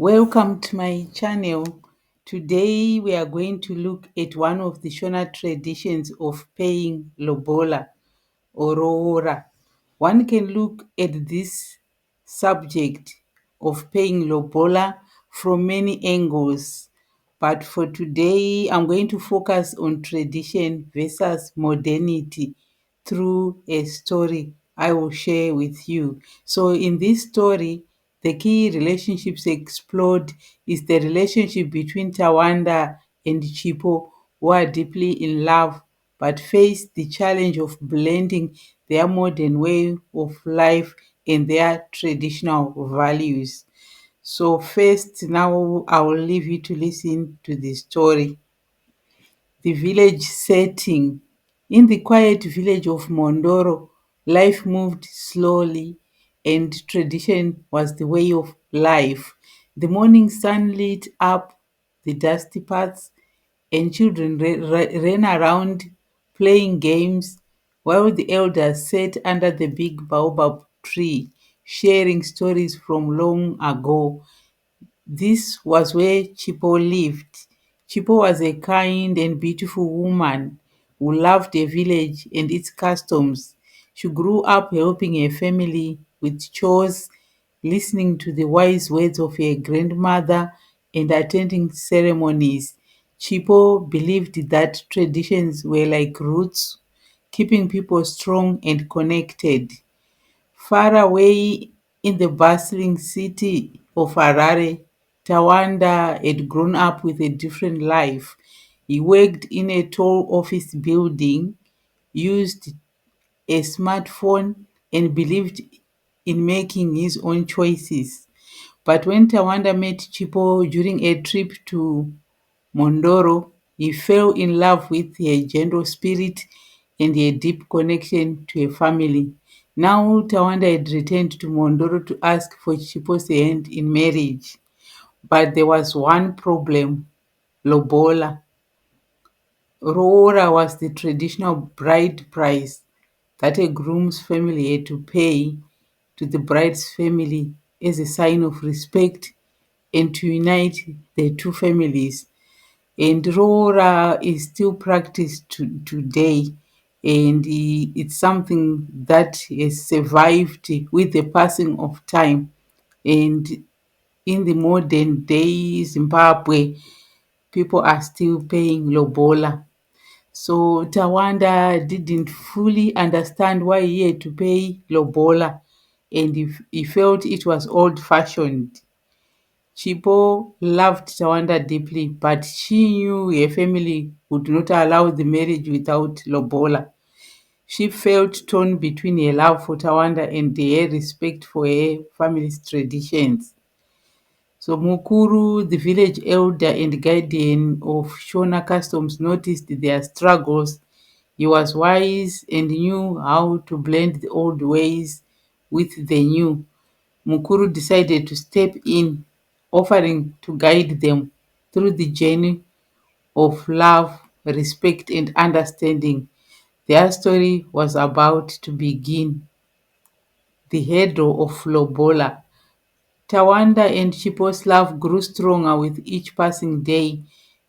Welcome to my channel. Today we are going to look at one of the Shona traditions of paying lobola or roora. One can look at this subject of paying lobola from many angles, but for today I'm going to focus on tradition versus modernity through a story I will share with you. So in this story, the key relationships explored is the relationship between Tawanda and Chipo, who are deeply in love but face the challenge of blending their modern way of life and their traditional values. So first, now I will leave you to listen to the story. The village setting. In the quiet village of Mondoro, life moved slowly and tradition was the way of life. The morning sun lit up the dusty paths and children ran around playing games while the elders sat under the big baobab tree sharing stories from long ago. This was where Chipo lived. Chipo was a kind and beautiful woman who loved the village and its customs. She grew up helping her family with chores, listening to the wise words of her grandmother, and attending ceremonies. Chipo believed that traditions were like roots, keeping people strong and connected. Far away in the bustling city of Harare, Tawanda had grown up with a different life. He worked in a tall office building, used a smartphone, and believed in making his own choices. But when Tawanda met Chipo during a trip to Mondoro, he fell in love with her gentle spirit and a deep connection to her family. Now Tawanda had returned to Mondoro to ask for Chipo's hand in marriage. But there was one problem, lobola. Roora was the traditional bride price that a groom's family had to pay to the bride's family as a sign of respect and to unite the two families. And Roora is still practiced today, and it's something that has survived with the passing of time. And in the modern day Zimbabwe, people are still paying lobola. So Tawanda didn't fully understand why he had to pay lobola, and he felt it was old-fashioned. Chipo loved Tawanda deeply, but she knew her family would not allow the marriage without lobola. She felt torn between her love for Tawanda and her respect for her family's traditions. So Mukuru, the village elder and guardian of Shona customs, noticed their struggles. He was wise and knew how to blend the old ways with the new. Mukuru decided to step in, offering to guide them through the journey of love, respect, and understanding. Their story was about to begin. The hero of Lobola. Tawanda and Chipo's love grew stronger with each passing day.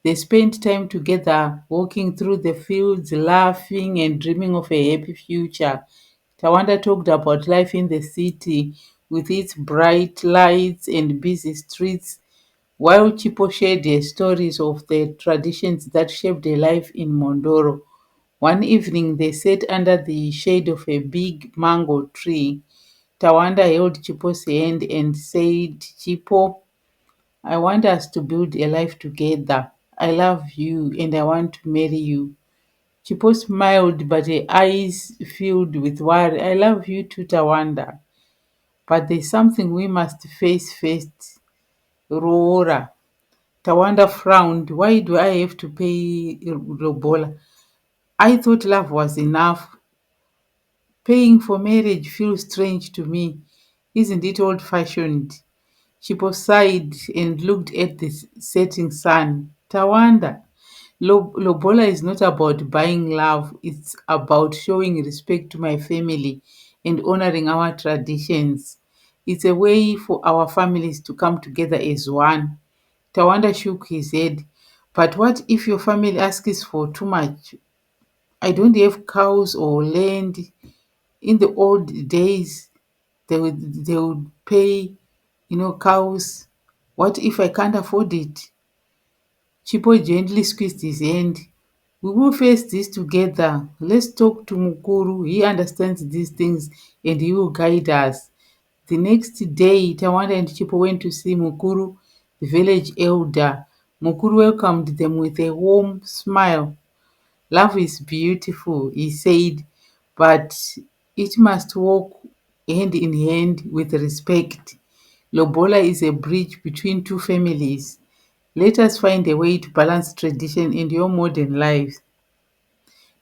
They spent time together, walking through the fields, laughing and dreaming of a happy future. Tawanda talked about life in the city with its bright lights and busy streets, while Chipo shared their stories of the traditions that shaped their life in Mondoro. One evening, they sat under the shade of a big mango tree. Tawanda held Chipo's hand and said, Chipo, I want us to build a life together. I love you and I want to marry you. Chipo smiled, but her eyes filled with worry. I love you too, Tawanda. But there's something we must face first. Roora. Tawanda frowned. Why do I have to pay Lobola? I thought love was enough. Paying for marriage feels strange to me. Isn't it old fashioned? She sighed and looked at the setting sun. Tawanda, Lobola is not about buying love, it's about showing respect to my family and honoring our traditions. It's a way for our families to come together as one. Tawanda shook his head. But what if your family asks for too much? I don't have cows or land. In the old days, they would pay, cows. What if I can't afford it? Chipo gently squeezed his hand. We will face this together. Let's talk to Mukuru. He understands these things and he will guide us. The next day, Tawanda and Chipo went to see Mukuru, the village elder. Mukuru welcomed them with a warm smile. Love is beautiful, he said, but it must walk hand in hand with respect. Lobola is a bridge between two families. Let us find a way to balance tradition and your modern life.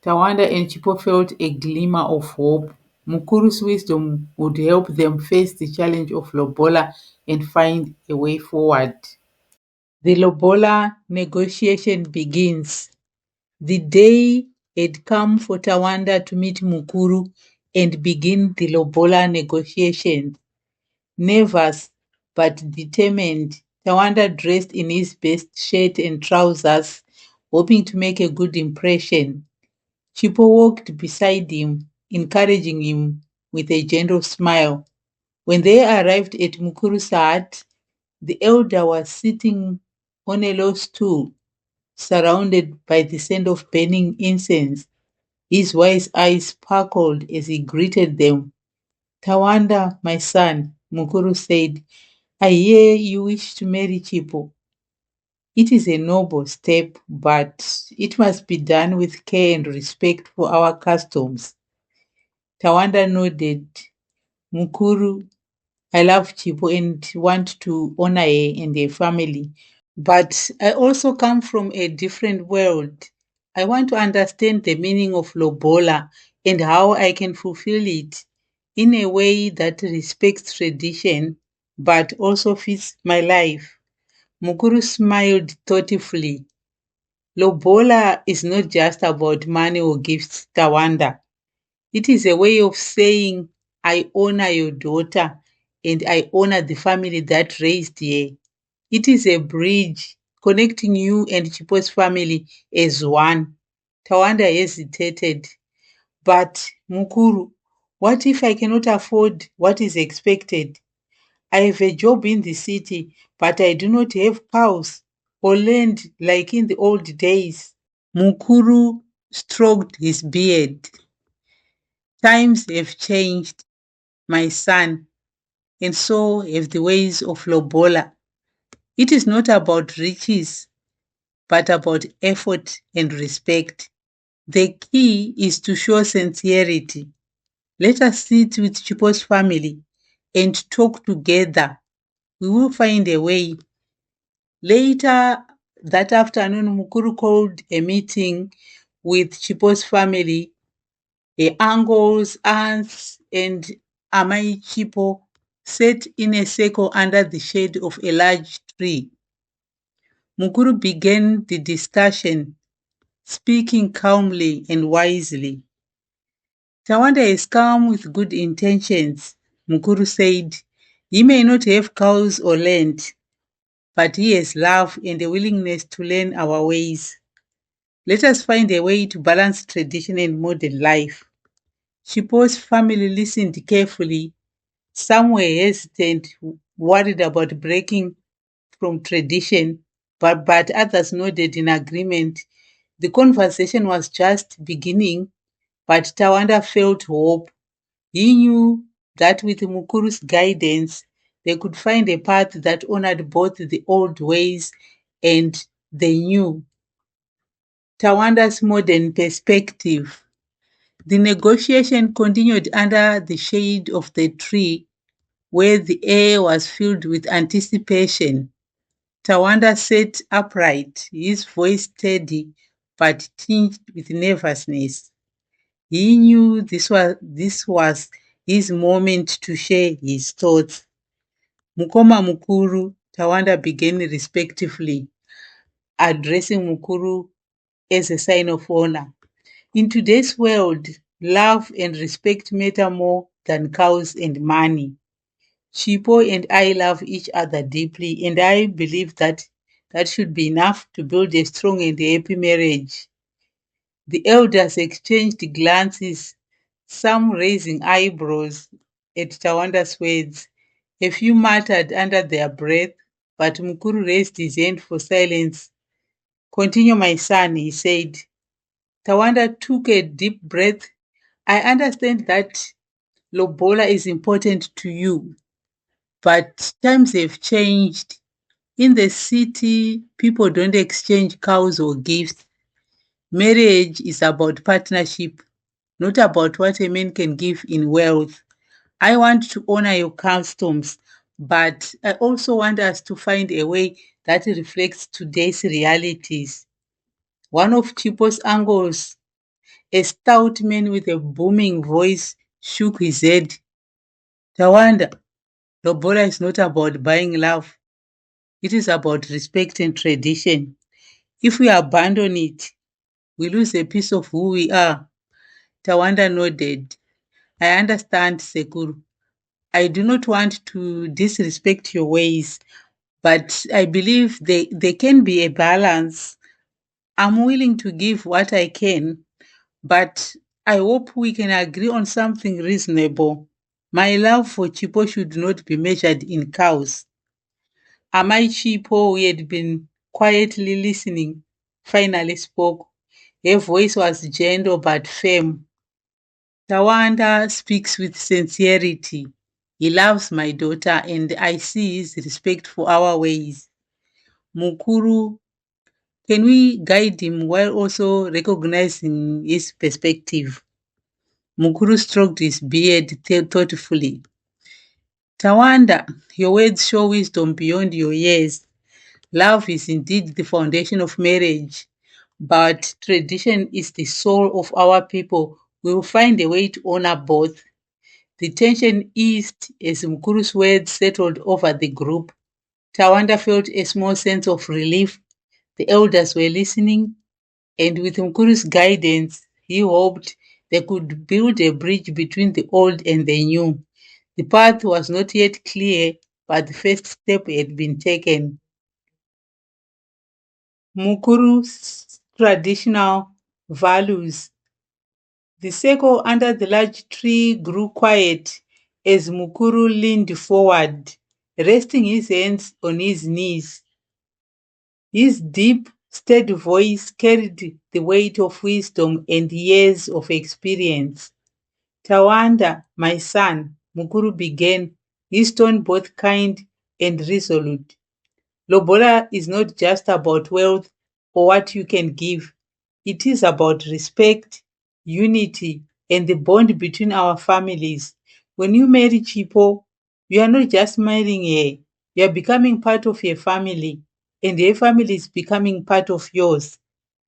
Tawanda and Chipo felt a glimmer of hope. Mukuru's wisdom would help them face the challenge of Lobola and find a way forward. The Lobola negotiation begins. The day had come for Tawanda to meet Mukuru and begin the Lobola negotiations. Nervous but determined, Tawanda dressed in his best shirt and trousers, hoping to make a good impression. Chipo walked beside him, encouraging him with a gentle smile. When they arrived at Mukuru's hut, the elder was sitting on a low stool, surrounded by the scent of burning incense. His wise eyes sparkled as he greeted them. Tawanda, my son, Mukuru said, I hear you wish to marry Chipo. It is a noble step, but it must be done with care and respect for our customs. Tawanda nodded. Mukuru, I love Chipo and want to honor her and her family. But I also come from a different world. I want to understand the meaning of Lobola and how I can fulfill it in a way that respects tradition but also fits my life. Mukuru smiled thoughtfully. Lobola is not just about money or gifts, Tawanda. It is a way of saying, I honor your daughter and I honor the family that raised her. It is a bridge connecting you and Chipo's family as one. Tawanda hesitated. But Mukuru, what if I cannot afford what is expected? I have a job in the city, but I do not have cows or land like in the old days. Mukuru stroked his beard. Times have changed, my son, and so have the ways of Lobola. It is not about riches, but about effort and respect. The key is to show sincerity. Let us sit with Chipo's family and talk together. We will find a way. Later that afternoon, Mukuru called a meeting with Chipo's family, the uncles, aunts, and Amai Chipo sat in a circle under the shade of a large tree. Mukuru began the discussion, speaking calmly and wisely. Tawanda is come with good intentions, Mukuru said. He may not have cows or land, but he has love and a willingness to learn our ways. Let us find a way to balance tradition and modern life. Chipo's family listened carefully. Some were hesitant, worried about breaking from tradition, but others nodded in agreement. The conversation was just beginning, but Tawanda felt hope. He knew that with Mukuru's guidance, they could find a path that honored both the old ways and the new. Tawanda's modern perspective. The negotiation continued under the shade of the tree where the air was filled with anticipation. Tawanda sat upright, his voice steady but tinged with nervousness. He knew this was his moment to share his thoughts. Mukoma Mukuru, Tawanda began respectfully, addressing Mukuru as a sign of honor. In today's world, love and respect matter more than cows and money. Chipo and I love each other deeply, and I believe that that should be enough to build a strong and happy marriage. The elders exchanged glances, some raising eyebrows at Tawanda's words. A few muttered under their breath, but Mukuru raised his hand for silence. Continue, my son, he said. Tawanda took a deep breath. I understand that Lobola is important to you, but times have changed. In the city, people don't exchange cows or gifts. Marriage is about partnership, not about what a man can give in wealth. I want to honor your customs, but I also want us to find a way that reflects today's realities. One of Chipo's uncles, a stout man with a booming voice, shook his head. Tawanda, Lobola is not about buying love. It is about respect and tradition. If we abandon it, we lose a piece of who we are. Tawanda nodded. I understand, Sekuru. I do not want to disrespect your ways, but I believe there can be a balance. I'm willing to give what I can, but I hope we can agree on something reasonable. My love for Chipo should not be measured in cows. Amai Chipo, who had been quietly listening, finally spoke. Her voice was gentle but firm. Tawanda speaks with sincerity. He loves my daughter, and I see his respect for our ways. Mukuru, can we guide him while also recognizing his perspective? Mukuru stroked his beard thoughtfully. Tawanda, your words show wisdom beyond your years. Love is indeed the foundation of marriage, but tradition is the soul of our people. We will find a way to honor both. The tension eased as Mkuru's words settled over the group. Tawanda felt a small sense of relief. The elders were listening, and with Mkuru's guidance, he hoped they could build a bridge between the old and the new. The path was not yet clear, but the first step had been taken. Mukuru's traditional values. The circle under the large tree grew quiet as Mukuru leaned forward, resting his hands on his knees. His deep, steady voice carried the weight of wisdom and years of experience. Tawanda, my son, Mukuru began, his tone both kind and resolute. Lobola is not just about wealth or what you can give. It is about respect, unity, and the bond between our families. When you marry Chipo, you are not just marrying her, you are becoming part of your family, and your family is becoming part of yours.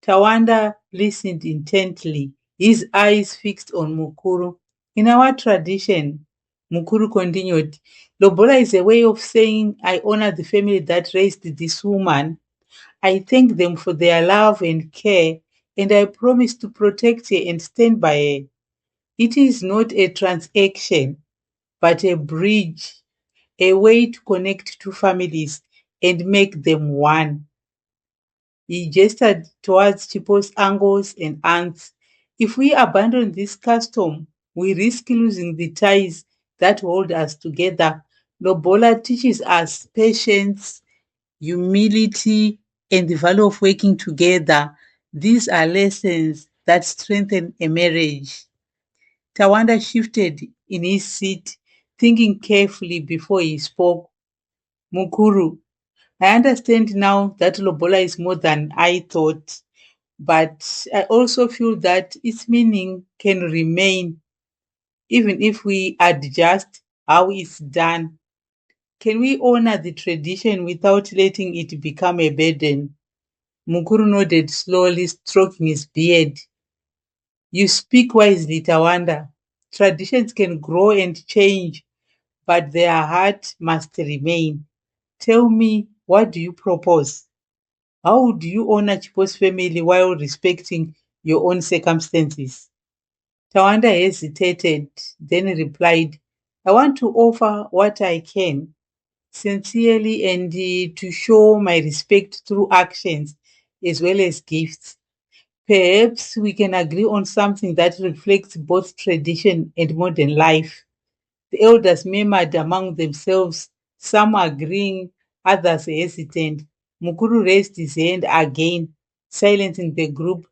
Tawanda listened intently, his eyes fixed on Mukuru. In our tradition, Mukuru continued, Lobola is a way of saying I honor the family that raised this woman. I thank them for their love and care, and I promise to protect her and stand by her. It is not a transaction, but a bridge, a way to connect two families and make them one. He gestured towards Chipo's uncles and aunts. If we abandon this custom, we risk losing the ties that hold us together. Lobola teaches us patience, humility, and the value of working together. These are lessons that strengthen a marriage. Tawanda shifted in his seat, thinking carefully before he spoke. Mukuru, I understand now that Lobola is more than I thought, but I also feel that its meaning can remain even if we adjust how it's done. Can we honor the tradition without letting it become a burden? Mukuru nodded slowly, stroking his beard. You speak wisely, Tawanda. Traditions can grow and change, but their heart must remain. Tell me, what do you propose? How do you honor Chipo's family while respecting your own circumstances? Tawanda hesitated, then replied, I want to offer what I can sincerely and to show my respect through actions as well as gifts. Perhaps we can agree on something that reflects both tradition and modern life. The elders murmured among themselves, some agreeing, others hesitant. Mukuru raised his hand again, silencing the group.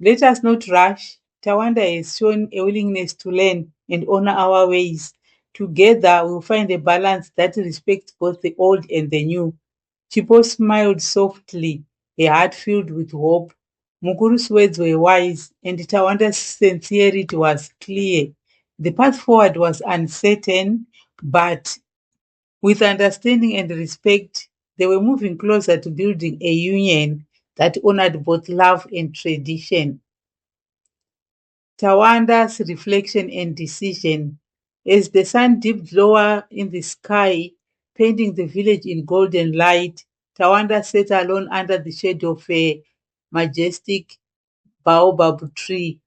Let us not rush. Tawanda has shown a willingness to learn and honor our ways. Together, we'll find a balance that respects both the old and the new. Chipo smiled softly, a heart filled with hope. Mukuru's words were wise, and Tawanda's sincerity was clear. The path forward was uncertain, but with understanding and respect, they were moving closer to building a union that honored both love and tradition. Tawanda's reflection and decision. As the sun dipped lower in the sky, painting the village in golden light, Tawanda sat alone under the shade of a majestic baobab tree.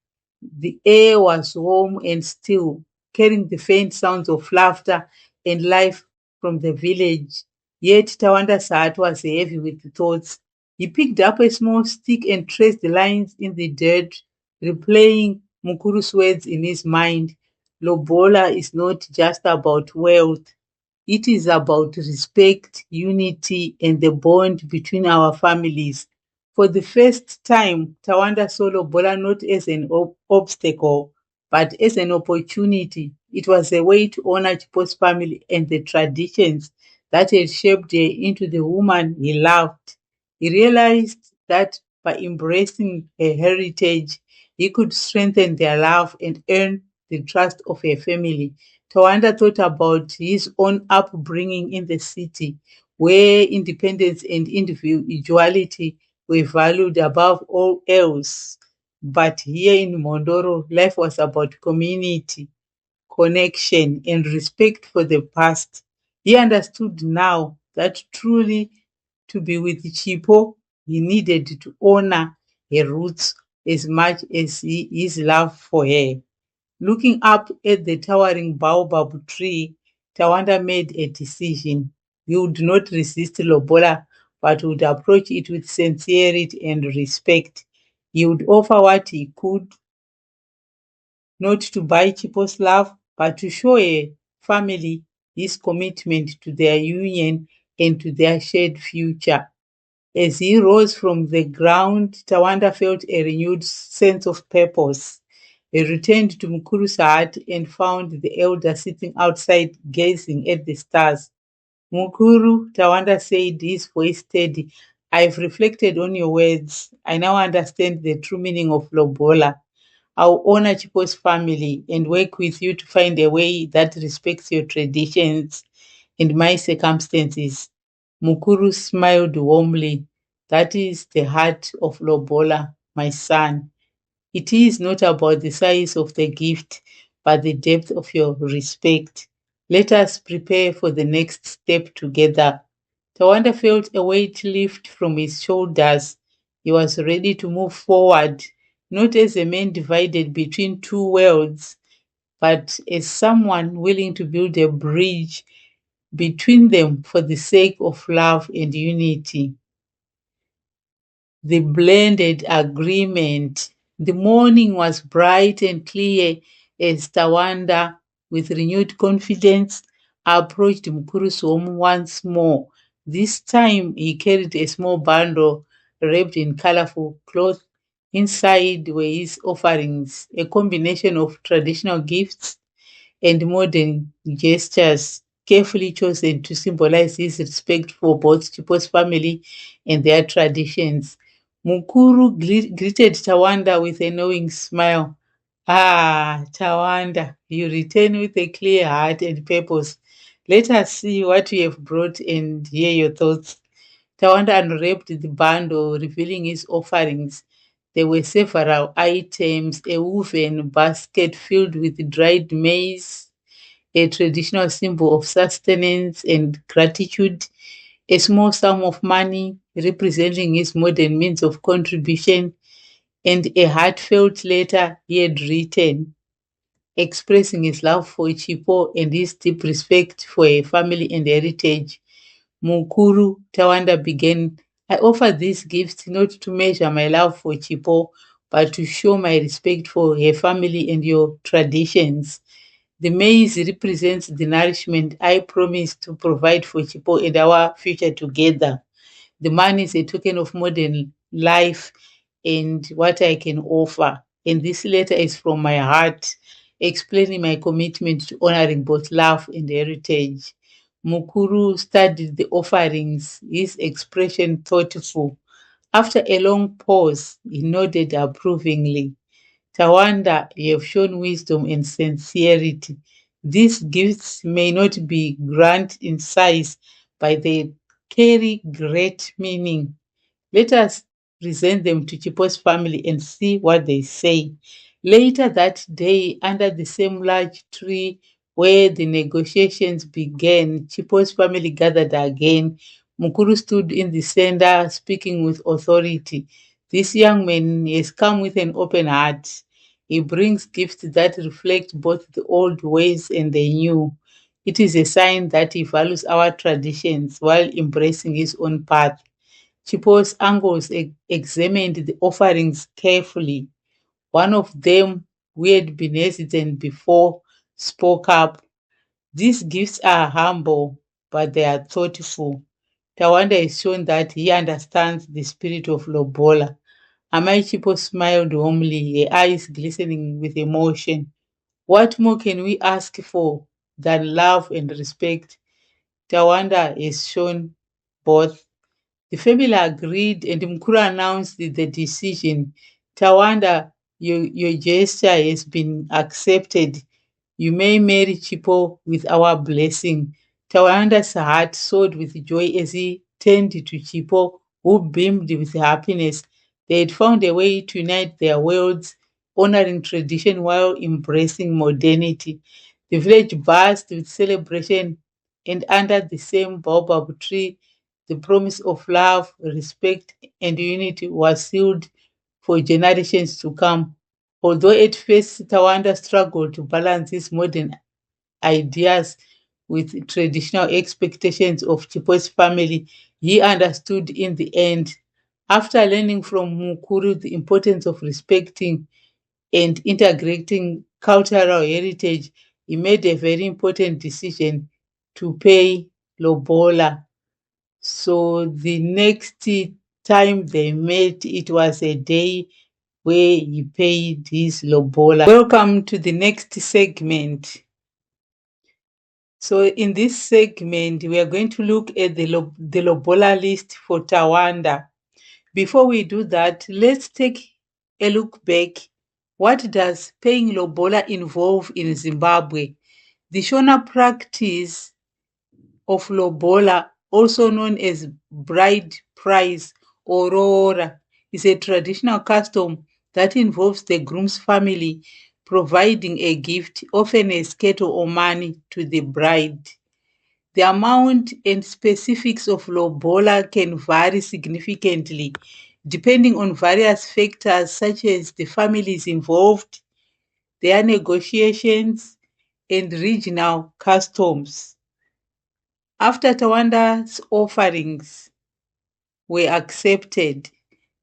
The air was warm and still, carrying the faint sounds of laughter and life from the village. Yet Tawanda's heart was heavy with thoughts. He picked up a small stick and traced the lines in the dirt, replaying Mukuru's words in his mind. Lobola is not just about wealth. It is about respect, unity, and the bond between our families. For the first time, Tawanda saw Lobola not as an obstacle, but as an opportunity. It was a way to honor Chipo's family and the traditions that had shaped her into the woman he loved. He realized that by embracing her heritage, he could strengthen their love and earn the trust of her family. Tawanda thought about his own upbringing in the city, where independence and individuality were valued above all else. But here in Mondoro, life was about community, connection, and respect for the past. He understood now that truly to be with Chipo, he needed to honor her roots as much as his love for her. Looking up at the towering baobab tree, Tawanda made a decision. He would not resist Lobola, but would approach it with sincerity and respect. He would offer what he could, not to buy Chipo's love, but to show a family his commitment to their union and to their shared future. As he rose from the ground, Tawanda felt a renewed sense of purpose. He returned to Mukuru's hut and found the elder sitting outside gazing at the stars. Mukuru, Tawanda said, his voice steady, I've reflected on your words. I now understand the true meaning of Lobola. I'll honor Chipo's family and work with you to find a way that respects your traditions and my circumstances. Mukuru smiled warmly. That is the heart of Lobola, my son. It is not about the size of the gift, but the depth of your respect. Let us prepare for the next step together. Tawanda felt a weight lift from his shoulders. He was ready to move forward, not as a man divided between two worlds, but as someone willing to build a bridge between them for the sake of love and unity. The blended agreement. The morning was bright and clear as Tawanda, with renewed confidence, approached Mukuru's home once more. This time he carried a small bundle wrapped in colorful cloth. Inside were his offerings, a combination of traditional gifts and modern gestures carefully chosen to symbolize his respect for both Chipo's family and their traditions. Mukuru greeted Tawanda with a knowing smile. Ah, Tawanda, you return with a clear heart and purpose. Let us see what you have brought and hear your thoughts. Tawanda unwrapped the bundle, revealing his offerings. There were several items, a woven basket filled with dried maize, a traditional symbol of sustenance and gratitude, a small sum of money representing his modern means of contribution, and a heartfelt letter he had written. expressing his love for Chipo and his deep respect for her family and heritage. Mukuru Tawanda began, I offer these gifts not to measure my love for Chipo, but to show my respect for her family and your traditions. The maize represents the nourishment I promise to provide for Chipo and our future together. The money is a token of modern life and what I can offer. And this letter is from my heart, explaining my commitment to honoring both love and heritage. Mukuru studied the offerings, his expression thoughtful. After a long pause, he nodded approvingly. Tawanda, you have shown wisdom and sincerity. These gifts may not be grand in size, but they carry great meaning. Let us present them to Chipo's family and see what they say. Later that day, under the same large tree where the negotiations began, Chipo's family gathered again. Mukuru stood in the center, speaking with authority. This young man has come with an open heart. He brings gifts that reflect both the old ways and the new. It is a sign that he values our traditions while embracing his own path. Chipo's uncles examined the offerings carefully. One of them, who had been hesitant before, spoke up. These gifts are humble, but they are thoughtful. Tawanda has shown that he understands the spirit of Lobola. Amai Chipo smiled warmly, her eyes glistening with emotion. What more can we ask for than love and respect? Tawanda has shown both. The family agreed and Mkuru announced the decision. Tawanda, your gesture has been accepted. You may marry Chipo with our blessing. Tawanda's heart soared with joy as he turned to Chipo, who beamed with happiness. They had found a way to unite their worlds, honoring tradition while embracing modernity. The village buzzed with celebration, and under the same baobab tree, the promise of love, respect, and unity was sealed for generations to come. Although at first Tawanda struggled to balance his modern ideas with traditional expectations of Chipo's family, he understood in the end. After learning from Mukuru the importance of respecting and integrating cultural heritage, he made a very important decision to pay Lobola. So the next time they met, it was a day where he paid his lobola. Welcome to the next segment. So in this segment, we are going to look at the lobola list for Tawanda. Before we do that, let's take a look back. What does paying lobola involve in Zimbabwe? The Shona practice of lobola, also known as bride price or rora, is a traditional custom that involves the groom's family providing a gift, often a skirt or money, to the bride. The amount and specifics of lobola can vary significantly depending on various factors such as the families involved, their negotiations, and regional customs. After Tawanda's offerings were accepted,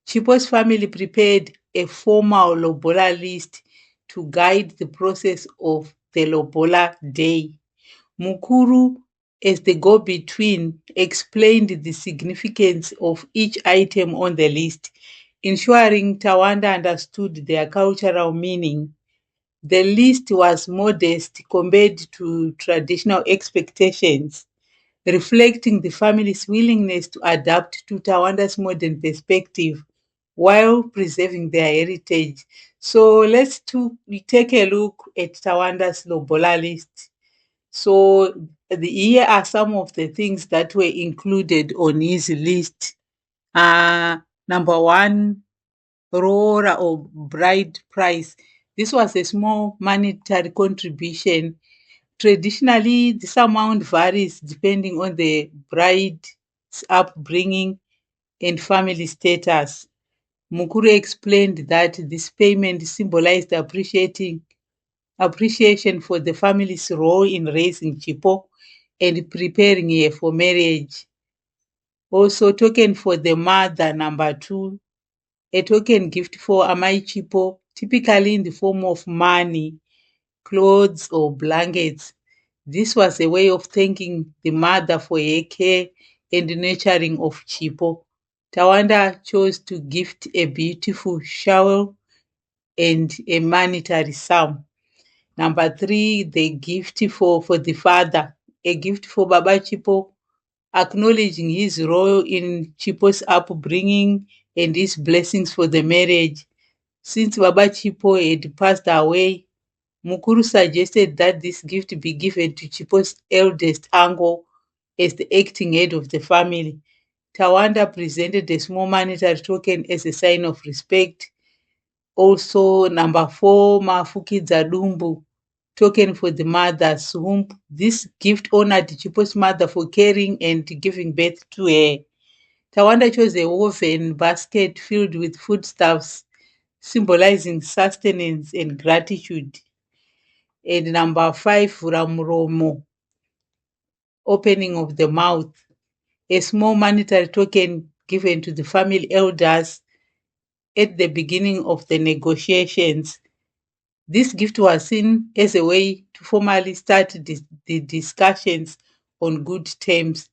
Chipo's family prepared a formal lobola list to guide the process of the lobola day. Mukuru, as the go-between, explained the significance of each item on the list, ensuring Tawanda understood their cultural meaning. The list was modest compared to traditional expectations, reflecting the family's willingness to adapt to Tawanda's modern perspective while preserving their heritage. So we take a look at Tawanda's Lobola list. So here are some of the things that were included on his list. Number one, Rora or bride price. This was a small monetary contribution. Traditionally, this amount varies depending on the bride's upbringing and family status. Mukuru explained that this payment symbolized appreciating appreciation for the family's role in raising Chipo and preparing her for marriage. Also, token for the mother, number two, a token gift for Amai Chipo, typically in the form of money, clothes, or blankets. This was a way of thanking the mother for her care and nurturing of Chipo. Tawanda chose to gift a beautiful shawl and a monetary sum. Number three, the gift for the father, a gift for Baba Chipo, acknowledging his role in Chipo's upbringing and his blessings for the marriage. Since Baba Chipo had passed away, Mukuru suggested that this gift be given to Chipo's eldest uncle as the acting head of the family. Tawanda presented a small monetary token as a sign of respect. Also, number four, Mafukidza Dumbu, token for the mother's womb. This gift honored Chipo's mother for caring and giving birth to her. Tawanda chose a woven basket filled with foodstuffs, symbolizing sustenance and gratitude. And number five, Ramromo, opening of the mouth, a small monetary token given to the family elders at the beginning of the negotiations. This gift was seen as a way to formally start the discussions on good terms.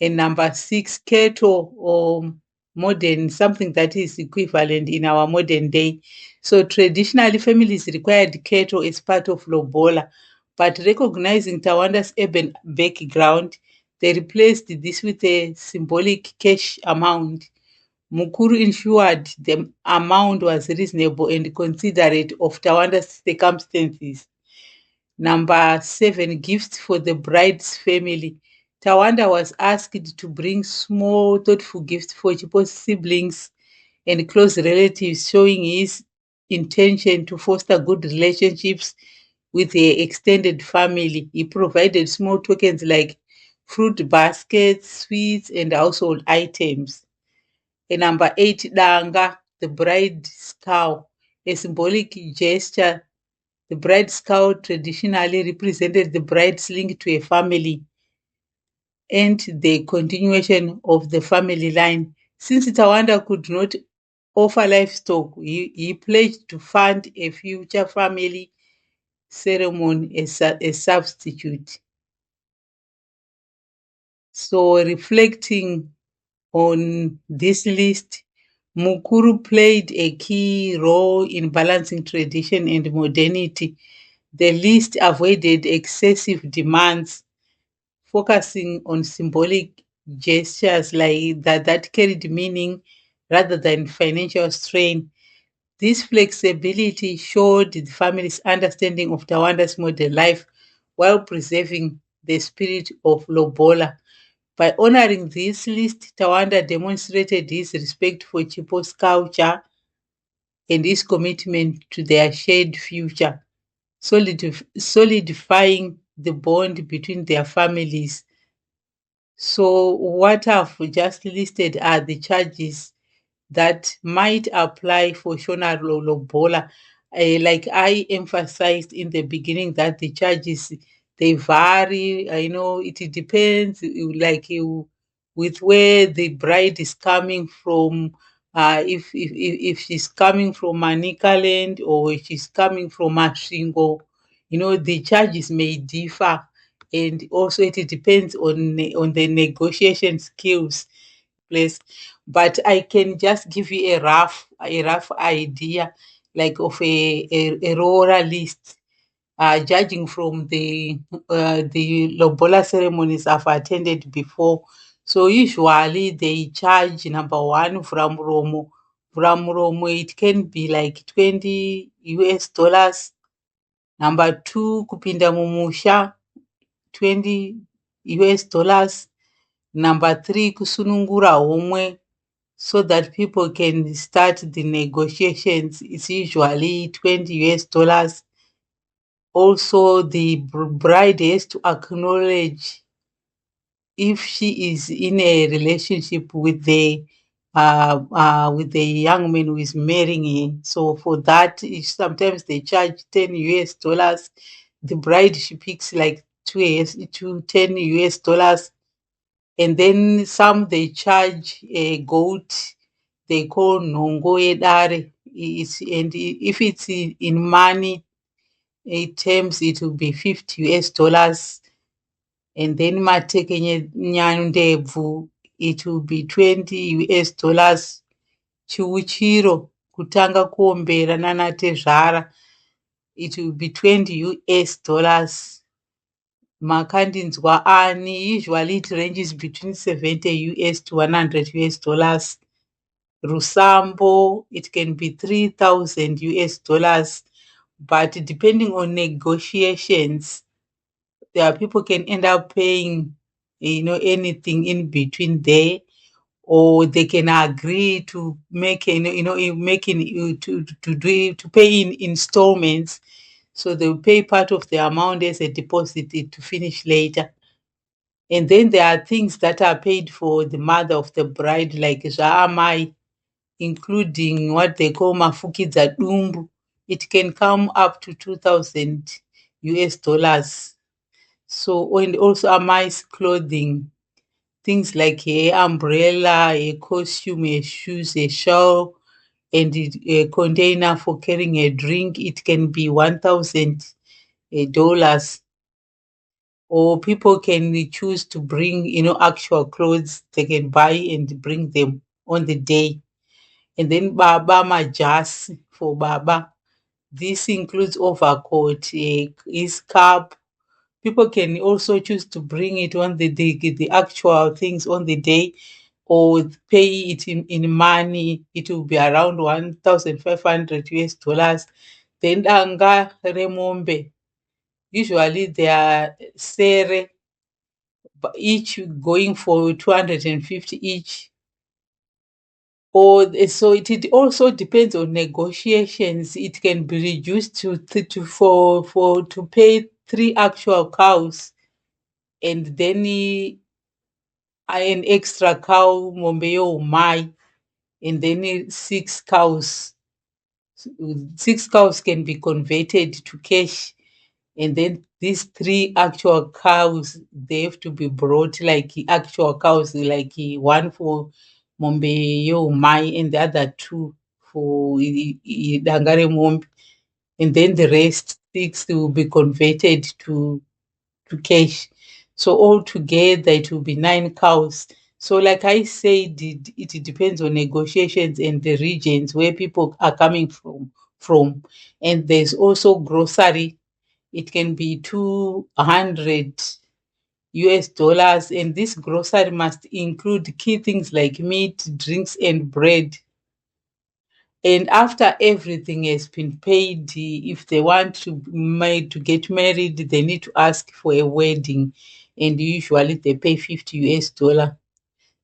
And number six, keto, or modern, something that is equivalent in our modern day. So traditionally, families required keto as part of lobola, but recognizing Tawanda's urban background, they replaced this with a symbolic cash amount. Mukuru ensured the amount was reasonable and considerate of Tawanda's circumstances. Number seven, gifts for the bride's family. Tawanda was asked to bring small, thoughtful gifts for Chipo's siblings and close relatives, showing his intention to foster good relationships with the extended family. He provided small tokens like fruit baskets, sweets, and household items. And number eight, Danga, the bride's cow, a symbolic gesture. The bride's cow traditionally represented the bride's link to a family and the continuation of the family line. Since Tawanda could not offer livestock, he pledged to fund a future family ceremony as a substitute. So, reflecting on this list, Mukuru played a key role in balancing tradition and modernity. The list avoided excessive demands, focusing on symbolic gestures like that carried meaning rather than financial strain. This flexibility showed the family's understanding of Tawanda's modern life while preserving the spirit of Lobola. By honoring this list, Tawanda demonstrated his respect for Chipo's culture and his commitment to their shared future, solidifying the bond between their families. So, what I've just listed are the charges that might apply for Shona Lobola. Like I emphasized in the beginning, that the charges they vary. I know it depends, with where the bride is coming from. If she's coming from Manicaland or if she's coming from Mashingo, the charges may differ, and also it depends on the negotiation skills place. But I can just give you a rough idea, like of a rural list, judging from the lobola ceremonies I've attended before. So usually they charge number one from Romo. From Romo, it can be like $20. Number two, kupinda mumusha, $20. Number three, kusunungura homwe, so that people can start the negotiations. It's usually $20. Also, the bride has to acknowledge if she is in a relationship with the with the young man who is marrying her. So for that, sometimes they charge $10. The bride she picks like two 10 US dollars, and then some they charge a goat they call nongo yedare. And if it's in money terms, it will be $50. And then matekenye nyandebvu, it will be $20. Chiuchiro kutanga kuombera nanatezvara, it will be $20. Makandinzwa ani, usually it ranges between 70 US to $100. Rusambo, it can be 3,000 US dollars, but depending on negotiations, there are people can end up paying, anything in between there, or they can agree to make, making you to do to pay in installments. So they'll pay part of the amount as a deposit to finish later. And then there are things that are paid for the mother of the bride, like Zhaamai, including what they call mafukidza dumbu. It can come up to 2,000 US dollars. So, and also Amai's clothing, things like a umbrella, a costume, a shoes, a shawl, and a container for carrying a drink. It can be $1,000. Or people can choose to bring, actual clothes they can buy and bring them on the day. And then Baba Majas for Baba. This includes overcoat, his cap. People can also choose to bring it on the actual things on the day, or pay it in money. It will be around 1,500 US dollars. Then Danga Remombe. Usually they are Sere, each going for 250 each. Or so it also depends on negotiations. It can be reduced to for to pay three actual cows, and then an extra cow mombeyo umai, and then six cows. Six cows can be converted to cash, and then these three actual cows, they have to be brought like actual cows, like one for mombeyo umai and the other two for dangare mombe, and then the rest six will be converted to cash. So altogether it will be 9 cows. So like I said, it depends on negotiations and the regions where people are coming from. And there's also grocery. It can be 200 US dollars, and this grocery must include key things like meat, drinks, and bread. And after everything has been paid, if they want to get married, they need to ask for a wedding, and usually they pay 50 US dollar.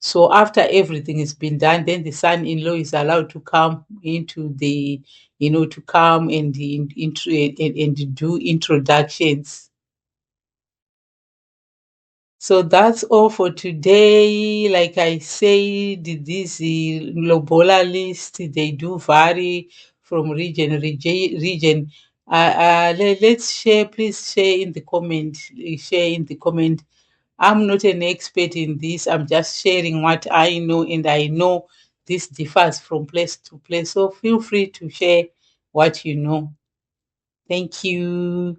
So after everything has been done, then the son-in-law is allowed to come into the, to come and do introductions. So that's all for today. Like I said, this Lobola list, they do vary from region. Let's share. Please share in the comment. Share in the comment. I'm not an expert in this. I'm just sharing what I know, and I know this differs from place to place. So feel free to share what you know. Thank you.